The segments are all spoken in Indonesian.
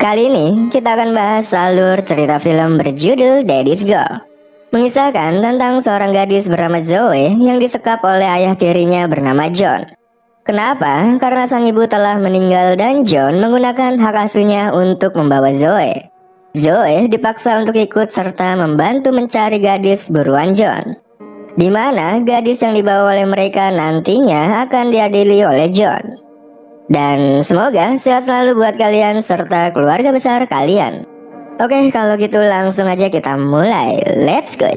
Kali ini kita akan bahas alur cerita film berjudul Daddy's Girl. Mengisahkan tentang seorang gadis bernama Zoe yang disekap oleh ayah tirinya bernama John. Kenapa? Karena sang ibu telah meninggal dan John menggunakan hak asuhnya untuk membawa Zoe. Zoe dipaksa untuk ikut serta membantu mencari gadis buruan John, di mana gadis yang dibawa oleh mereka nantinya akan diadili oleh John. Dan semoga sehat selalu buat kalian serta keluarga besar kalian. Oke, kalau gitu langsung aja kita mulai. Let's go.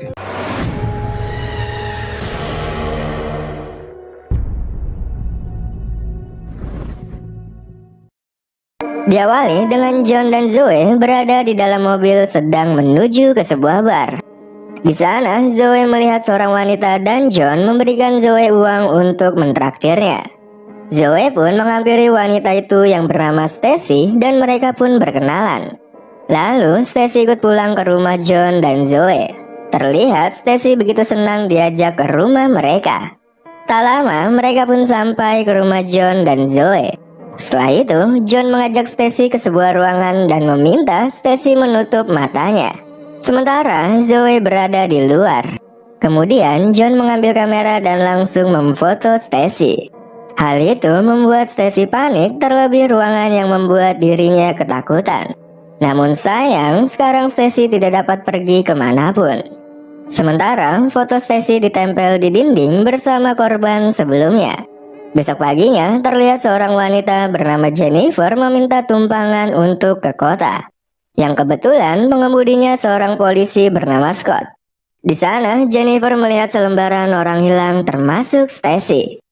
Diawali dengan John dan Zoe berada di dalam mobil sedang menuju ke sebuah bar. Di sana, Zoe melihat seorang wanita dan John memberikan Zoe uang untuk mentraktirnya. Zoe pun menghampiri wanita itu yang bernama Stacy dan mereka pun berkenalan. Lalu Stacy ikut pulang ke rumah John dan Zoe. Terlihat Stacy begitu senang diajak ke rumah mereka. Tak lama mereka pun sampai ke rumah John dan Zoe. Setelah itu John mengajak Stacy ke sebuah ruangan dan meminta Stacy menutup matanya. Sementara Zoe berada di luar. Kemudian John mengambil kamera dan langsung memfoto Stacy. Hal itu membuat Stacy panik, terlebih ruangan yang membuat dirinya ketakutan. Namun sayang, sekarang Stacy tidak dapat pergi kemanapun. Sementara foto Stacy ditempel di dinding bersama korban sebelumnya. Besok paginya terlihat seorang wanita bernama Jennifer meminta tumpangan untuk ke kota, yang kebetulan pengemudinya seorang polisi bernama Scott. Di sana Jennifer melihat selembaran orang hilang termasuk Stacy.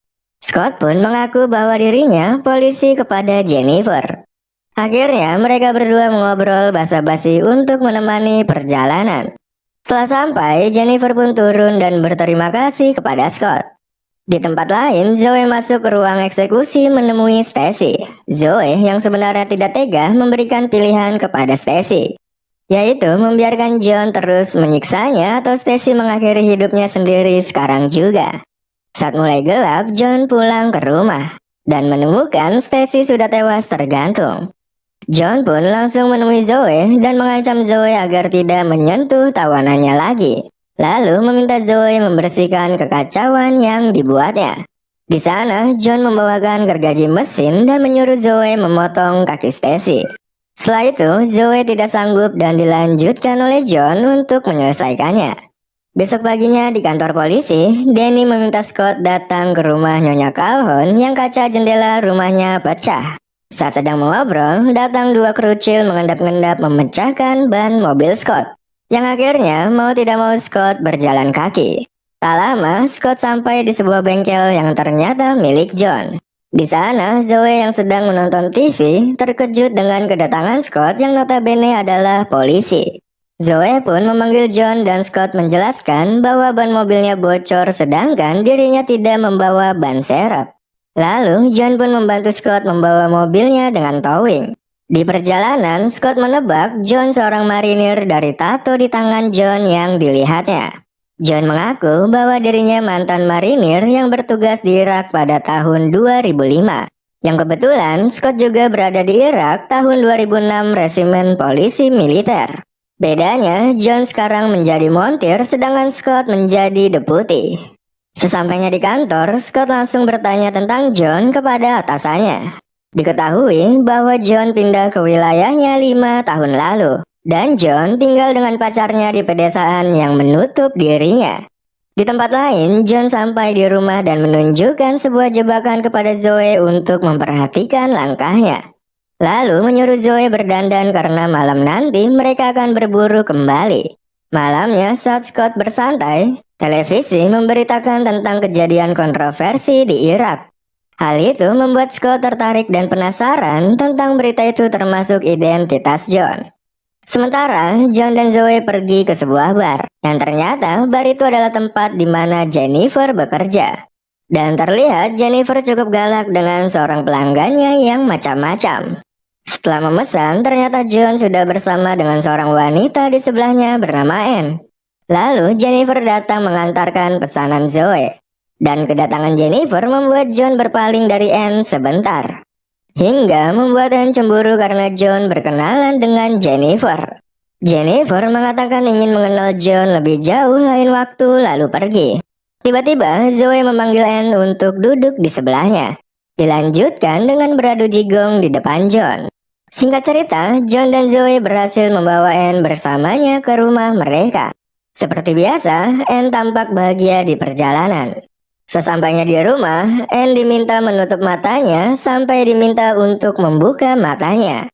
Scott pun mengaku bahwa dirinya polisi kepada Jennifer. Akhirnya mereka berdua mengobrol basa-basi untuk menemani perjalanan. Setelah sampai, Jennifer pun turun dan berterima kasih kepada Scott. Di tempat lain, Zoe masuk ke ruang eksekusi menemui Stacy. Zoe yang sebenarnya tidak tega memberikan pilihan kepada Stacy, yaitu membiarkan John terus menyiksanya atau Stacy mengakhiri hidupnya sendiri sekarang juga. Saat mulai gelap, John pulang ke rumah dan menemukan Stacy sudah tewas tergantung. John pun langsung menemui Zoe dan mengancam Zoe agar tidak menyentuh tawanannya lagi. Lalu meminta Zoe membersihkan kekacauan yang dibuatnya. Di sana, John membawakan gergaji mesin dan menyuruh Zoe memotong kaki Stacy. Setelah itu, Zoe tidak sanggup dan dilanjutkan oleh John untuk menyelesaikannya. Besok paginya di kantor polisi, Danny meminta Scott datang ke rumah Nyonya Calhoun yang kaca jendela rumahnya pecah. Saat sedang mengobrol, datang dua kerucil mengendap-endap memecahkan ban mobil Scott, yang akhirnya mau tidak mau Scott berjalan kaki. Tak lama, Scott sampai di sebuah bengkel yang ternyata milik John. Di sana, Zoe yang sedang menonton TV terkejut dengan kedatangan Scott yang notabene adalah polisi. Zoe pun memanggil John dan Scott menjelaskan bahwa ban mobilnya bocor sedangkan dirinya tidak membawa ban serep. Lalu John pun membantu Scott membawa mobilnya dengan towing. Di perjalanan, Scott menebak John seorang marinir dari tato di tangan John yang dilihatnya. John mengaku bahwa dirinya mantan marinir yang bertugas di Irak pada tahun 2005. Yang kebetulan Scott juga berada di Irak tahun 2006 resimen polisi militer. Bedanya, John sekarang menjadi montir sedangkan Scott menjadi deputi. Sesampainya di kantor, Scott langsung bertanya tentang John kepada atasannya. Diketahui bahwa John pindah ke wilayahnya 5 tahun lalu, dan John tinggal dengan pacarnya di pedesaan yang menutup dirinya. Di tempat lain, John sampai di rumah dan menunjukkan sebuah jebakan kepada Zoe untuk memperhatikan langkahnya. Lalu menyuruh Zoe berdandan karena malam nanti mereka akan berburu kembali. Malamnya saat Scott bersantai, televisi memberitakan tentang kejadian kontroversi di Irak. Hal itu membuat Scott tertarik dan penasaran tentang berita itu termasuk identitas John. Sementara John dan Zoe pergi ke sebuah bar, yang ternyata bar itu adalah tempat di mana Jennifer bekerja. Dan terlihat Jennifer cukup galak dengan seorang pelanggannya yang macam-macam. Setelah memesan, ternyata John sudah bersama dengan seorang wanita di sebelahnya bernama Anne. Lalu Jennifer datang mengantarkan pesanan Zoe. Dan kedatangan Jennifer membuat John berpaling dari Anne sebentar. hingga membuat Anne cemburu karena John berkenalan dengan Jennifer. Jennifer mengatakan ingin mengenal John lebih jauh lain waktu lalu pergi. Tiba-tiba Zoe memanggil Anne untuk duduk di sebelahnya. Dilanjutkan dengan beradu jigong di depan John. Singkat cerita, John dan Zoe berhasil membawa Anne bersamanya ke rumah mereka. Seperti biasa, Anne tampak bahagia di perjalanan. Sesampainya di rumah, Anne diminta menutup matanya sampai diminta untuk membuka matanya.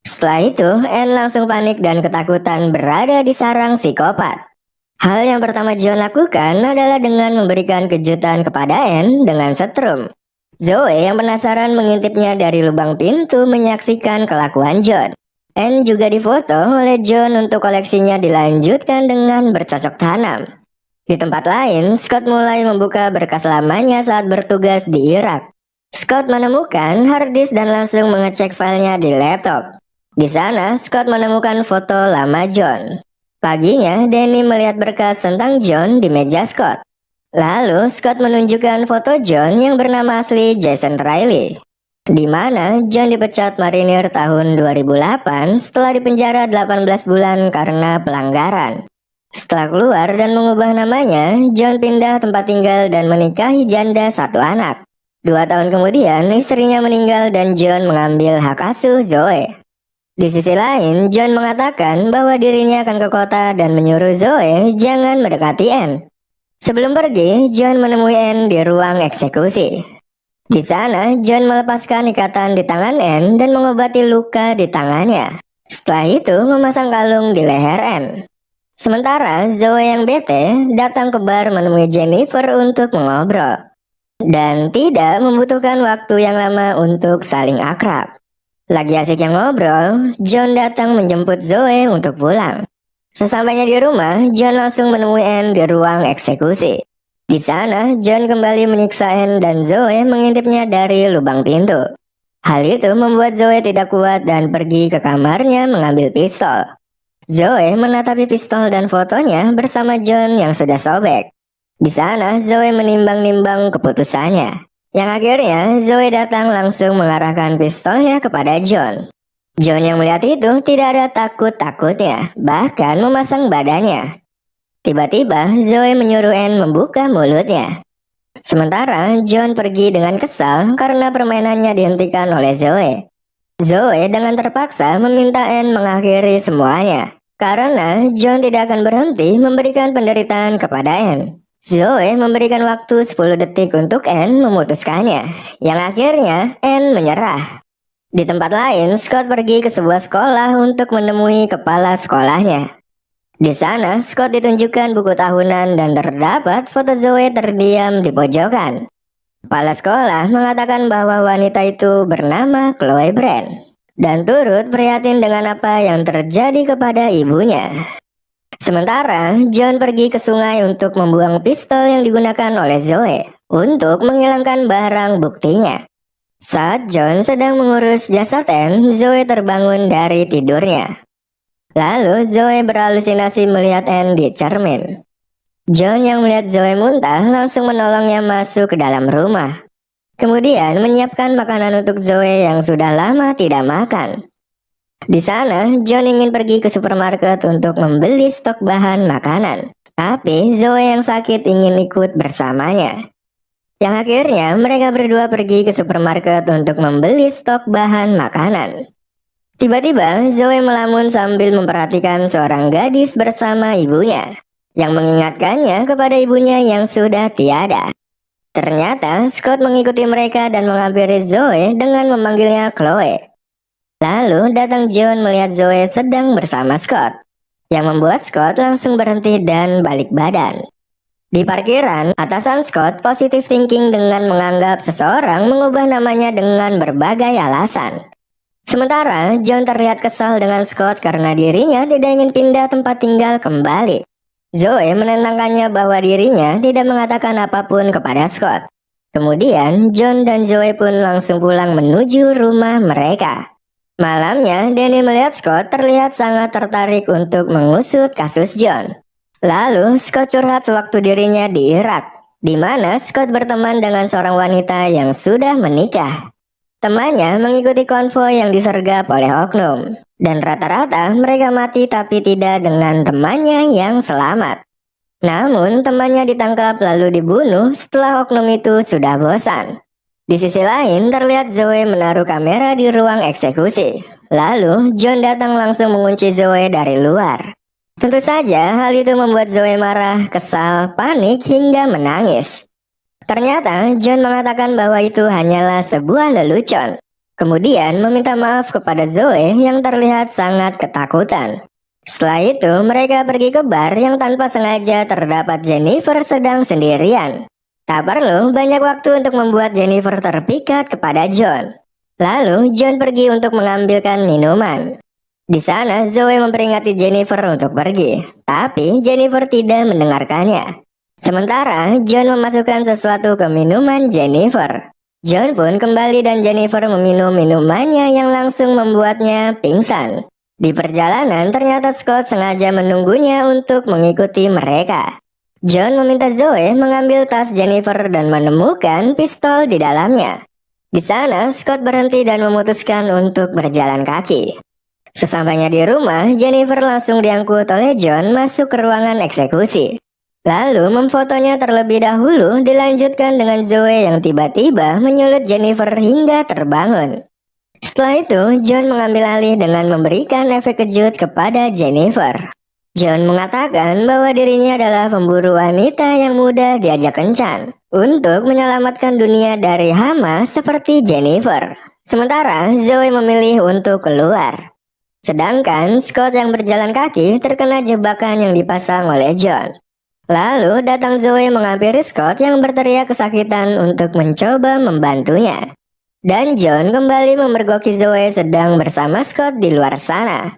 Setelah itu, Anne langsung panik dan ketakutan berada di sarang psikopat. Hal yang pertama John lakukan adalah dengan memberikan kejutan kepada Anne dengan setrum. Zoe yang penasaran mengintipnya dari lubang pintu menyaksikan kelakuan John. Anne juga difoto oleh John untuk koleksinya dilanjutkan dengan bercocok tanam. Di tempat lain, Scott mulai membuka berkas lamanya saat bertugas di Irak. Scott menemukan hard disk dan langsung mengecek filenya di laptop. Di sana, Scott menemukan foto lama John. Paginya, Danny melihat berkas tentang John di meja Scott. Lalu, Scott menunjukkan foto John yang bernama asli Jason Riley, di mana John dipecat marinir tahun 2008 setelah dipenjara 18 bulan karena pelanggaran. Setelah keluar dan mengubah namanya, John pindah tempat tinggal dan menikahi janda satu anak. 2 tahun kemudian, istrinya meninggal dan John mengambil hak asuh Zoe. Di sisi lain, John mengatakan bahwa dirinya akan ke kota dan menyuruh Zoe jangan mendekati Anne. Sebelum pergi, John menemui Anne di ruang eksekusi. Di sana, John melepaskan ikatan di tangan Anne dan mengobati luka di tangannya. Setelah itu, memasang kalung di leher Anne. Sementara Zoe yang bete datang ke bar menemui Jennifer untuk mengobrol. Dan tidak membutuhkan waktu yang lama untuk saling akrab. Lagi asik yang ngobrol, John datang menjemput Zoe untuk pulang. Sesampainya di rumah, John langsung menemui Anne di ruang eksekusi. Di sana, John kembali menyiksa Anne dan Zoe mengintipnya dari lubang pintu. Hal itu membuat Zoe tidak kuat dan pergi ke kamarnya mengambil pistol. Zoe menatapi pistol dan fotonya bersama John yang sudah sobek. Di sana, Zoe menimbang-nimbang keputusannya. Yang akhirnya, Zoe datang langsung mengarahkan pistolnya kepada John. John yang melihat itu tidak ada takut-takutnya, bahkan memasang badannya. Tiba-tiba, Zoe menyuruh Anne membuka mulutnya. Sementara, John pergi dengan kesal karena permainannya dihentikan oleh Zoe. Zoe dengan terpaksa meminta Anne mengakhiri semuanya, karena John tidak akan berhenti memberikan penderitaan kepada Anne. Zoe memberikan waktu 10 detik untuk Anne memutuskannya, yang akhirnya Anne menyerah. Di tempat lain, Scott pergi ke sebuah sekolah untuk menemui kepala sekolahnya. Di sana, Scott ditunjukkan buku tahunan dan terdapat foto Zoe terdiam di pojokan. Kepala sekolah mengatakan bahwa wanita itu bernama Chloe Brand dan turut prihatin dengan apa yang terjadi kepada ibunya. Sementara, John pergi ke sungai untuk membuang pistol yang digunakan oleh Zoe untuk menghilangkan barang buktinya. Saat John sedang mengurus jasad Anne, Zoe terbangun dari tidurnya. Lalu Zoe berhalusinasi melihat Anne di cermin. John yang melihat Zoe muntah langsung menolongnya masuk ke dalam rumah. Kemudian menyiapkan makanan untuk Zoe yang sudah lama tidak makan. Di sana, John ingin pergi ke supermarket untuk membeli stok bahan makanan. Tapi Zoe yang sakit ingin ikut bersamanya. Yang akhirnya mereka berdua pergi ke supermarket untuk membeli stok bahan makanan. Tiba-tiba Zoe melamun sambil memperhatikan seorang gadis bersama ibunya, yang mengingatkannya kepada ibunya yang sudah tiada. Ternyata Scott mengikuti mereka dan menghampiri Zoe dengan memanggilnya Chloe. Lalu datang John melihat Zoe sedang bersama Scott, yang membuat Scott langsung berhenti dan balik badan. Di parkiran, atasan Scott positive thinking dengan menganggap seseorang mengubah namanya dengan berbagai alasan. Sementara John terlihat kesal dengan Scott karena dirinya tidak ingin pindah tempat tinggal kembali. Zoe menentangkannya bahwa dirinya tidak mengatakan apapun kepada Scott. Kemudian John dan Zoe pun langsung pulang menuju rumah mereka. Malamnya, Danny melihat Scott terlihat sangat tertarik untuk mengusut kasus John. Lalu Scott curhat sewaktu dirinya di Irak, di mana Scott berteman dengan seorang wanita yang sudah menikah. Temannya mengikuti konvoi yang disergap oleh oknum, dan rata-rata mereka mati tapi tidak dengan temannya yang selamat. Namun temannya ditangkap lalu dibunuh setelah oknum itu sudah bosan. Di sisi lain terlihat Zoe menaruh kamera di ruang eksekusi. Lalu John datang langsung mengunci Zoe dari luar. Tentu saja hal itu membuat Zoe marah, kesal, panik hingga menangis. Ternyata John mengatakan bahwa itu hanyalah sebuah lelucon. Kemudian meminta maaf kepada Zoe yang terlihat sangat ketakutan. Setelah itu mereka pergi ke bar yang tanpa sengaja terdapat Jennifer sedang sendirian. Tak perlu banyak waktu untuk membuat Jennifer terpikat kepada John. Lalu John pergi untuk mengambilkan minuman. Di sana Zoe memperingati Jennifer untuk pergi, tapi Jennifer tidak mendengarkannya. Sementara John memasukkan sesuatu ke minuman Jennifer. John pun kembali dan Jennifer meminum minumannya yang langsung membuatnya pingsan. Di perjalanan ternyata Scott sengaja menunggunya untuk mengikuti mereka. John meminta Zoe mengambil tas Jennifer dan menemukan pistol di dalamnya. Di sana Scott berhenti dan memutuskan untuk berjalan kaki. Sesampainya di rumah, Jennifer langsung diangkut oleh John masuk ke ruangan eksekusi. Lalu memfotonya terlebih dahulu, dilanjutkan dengan Zoe yang tiba-tiba menyulut Jennifer hingga terbangun. Setelah itu, John mengambil alih dengan memberikan efek kejut kepada Jennifer. John mengatakan bahwa dirinya adalah pemburu wanita yang mudah diajak kencan untuk menyelamatkan dunia dari hama seperti Jennifer. Sementara Zoe memilih untuk keluar. Sedangkan Scott yang berjalan kaki terkena jebakan yang dipasang oleh John. Lalu datang Zoe menghampiri Scott yang berteriak kesakitan untuk mencoba membantunya. Dan John kembali memergoki Zoe sedang bersama Scott di luar sana.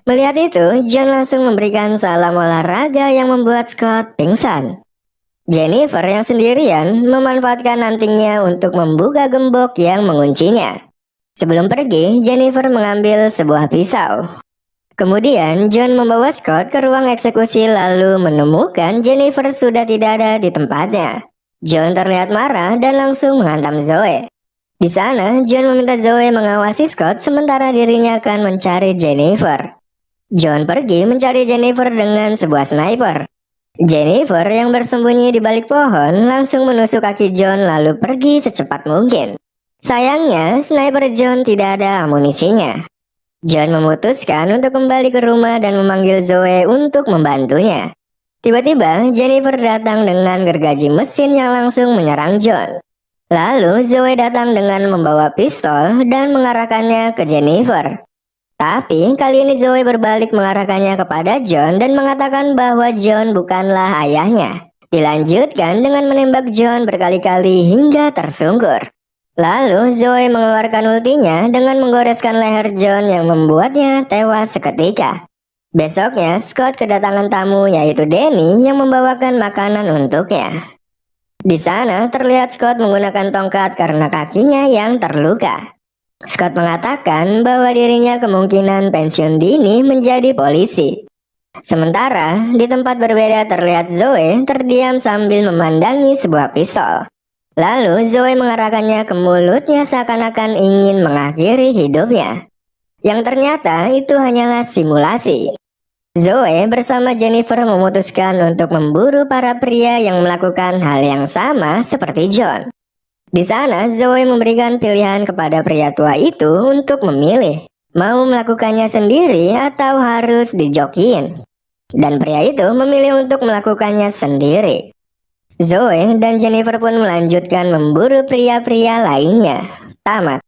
Melihat itu, John langsung memberikan salam olahraga yang membuat Scott pingsan. Jennifer yang sendirian memanfaatkan antingnya untuk membuka gembok yang menguncinya. Sebelum pergi, Jennifer mengambil sebuah pisau. Kemudian John membawa Scott ke ruang eksekusi lalu menemukan Jennifer sudah tidak ada di tempatnya. John terlihat marah dan langsung menghantam Zoe. Di sana John meminta Zoe mengawasi Scott sementara dirinya akan mencari Jennifer. John pergi mencari Jennifer dengan sebuah sniper. Jennifer yang bersembunyi di balik pohon langsung menusuk kaki John lalu pergi secepat mungkin. Sayangnya sniper John tidak ada amunisinya. John memutuskan untuk kembali ke rumah dan memanggil Zoe untuk membantunya. Tiba-tiba Jennifer datang dengan gergaji mesin yang langsung menyerang John. Lalu Zoe datang dengan membawa pistol dan mengarahkannya ke Jennifer. Tapi kali ini Zoe berbalik mengarahkannya kepada John dan mengatakan bahwa John bukanlah ayahnya. Dilanjutkan dengan menembak John berkali-kali hingga tersungkur. Lalu Zoe mengeluarkan ultinya dengan menggoreskan leher John yang membuatnya tewas seketika. Besoknya Scott kedatangan tamu yaitu Danny yang membawakan makanan untuknya. Di sana terlihat Scott menggunakan tongkat karena kakinya yang terluka. Scott mengatakan bahwa dirinya kemungkinan pensiun dini menjadi polisi. Sementara di tempat berbeda terlihat Zoe terdiam sambil memandangi sebuah pistol. Lalu Zoe mengarahkannya ke mulutnya seakan-akan ingin mengakhiri hidupnya. Yang ternyata itu hanyalah simulasi. Zoe bersama Jennifer memutuskan untuk memburu para pria yang melakukan hal yang sama seperti John. Di sana Zoe memberikan pilihan kepada pria tua itu untuk memilih mau melakukannya sendiri atau harus dijokiin. Dan pria itu memilih untuk melakukannya sendiri. Zoe dan Jennifer pun melanjutkan memburu pria-pria lainnya. Tamat.